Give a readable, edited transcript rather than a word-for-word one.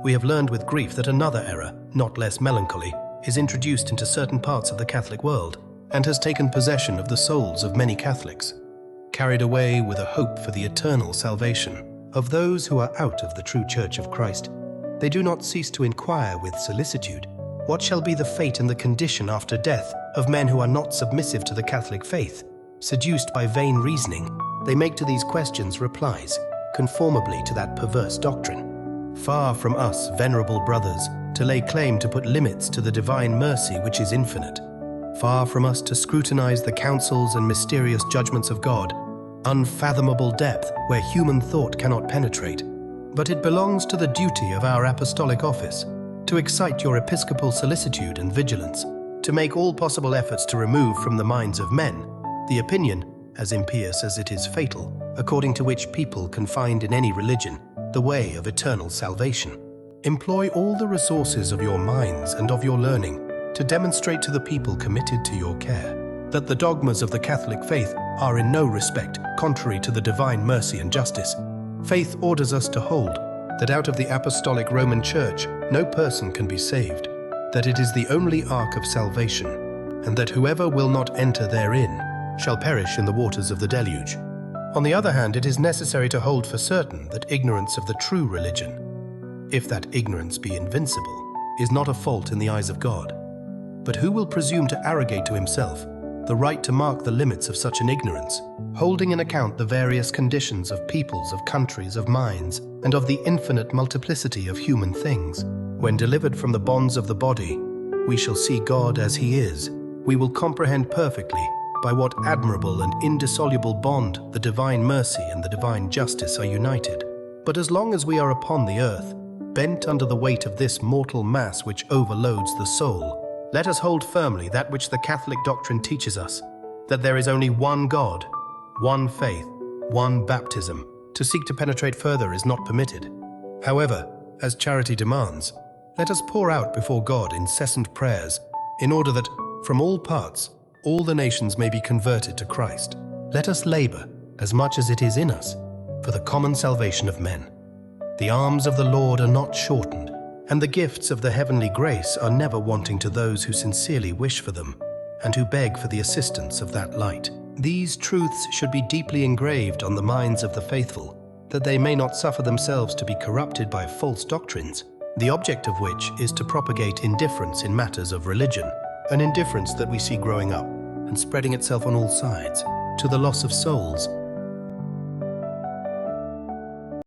We have learned with grief that another error, not less melancholy, is introduced into certain parts of the Catholic world and has taken possession of the souls of many Catholics. Carried away with a hope for the eternal salvation of those who are out of the true Church of Christ, they do not cease to inquire with solicitude, what shall be the fate and the condition after death of men who are not submissive to the Catholic faith? Seduced by vain reasoning, they make to these questions replies, conformably to that perverse doctrine. Far from us, venerable brothers, to lay claim to put limits to the divine mercy which is infinite. Far from us to scrutinize the counsels and mysterious judgments of God, unfathomable depth where human thought cannot penetrate. But it belongs to the duty of our apostolic office to excite your episcopal solicitude and vigilance, to make all possible efforts to remove from the minds of men the opinion, as impious as it is fatal, according to which people can find in any religion the way of eternal salvation. Employ all the resources of your minds and of your learning to demonstrate to the people committed to your care that the dogmas of the Catholic faith are in no respect contrary to the divine mercy and justice. Faith orders us to hold that out of the Apostolic Roman Church no person can be saved, that it is the only ark of salvation, and that whoever will not enter therein shall perish in the waters of the deluge. On the other hand, it is necessary to hold for certain that ignorance of the true religion, if that ignorance be invincible, is not a fault in the eyes of God. But who will presume to arrogate to himself the right to mark the limits of such an ignorance, holding in account the various conditions of peoples, of countries, of minds, and of the infinite multiplicity of human things? When delivered from the bonds of the body, we shall see God as he is. We will comprehend perfectly by what admirable and indissoluble bond the divine mercy and the divine justice are united. But as long as we are upon the earth, bent under the weight of this mortal mass which overloads the soul, let us hold firmly that which the Catholic doctrine teaches us, that there is only one God, one faith, one baptism. To seek to penetrate further is not permitted. However, as charity demands, let us pour out before God incessant prayers, in order that, from all parts, all the nations may be converted to Christ. Let us labor, as much as it is in us, for the common salvation of men. The arms of the Lord are not shortened, and the gifts of the heavenly grace are never wanting to those who sincerely wish for them, and who beg for the assistance of that light. These truths should be deeply engraved on the minds of the faithful, that they may not suffer themselves to be corrupted by false doctrines, the object of which is to propagate indifference in matters of religion, an indifference that we see growing up and spreading itself on all sides, to the loss of souls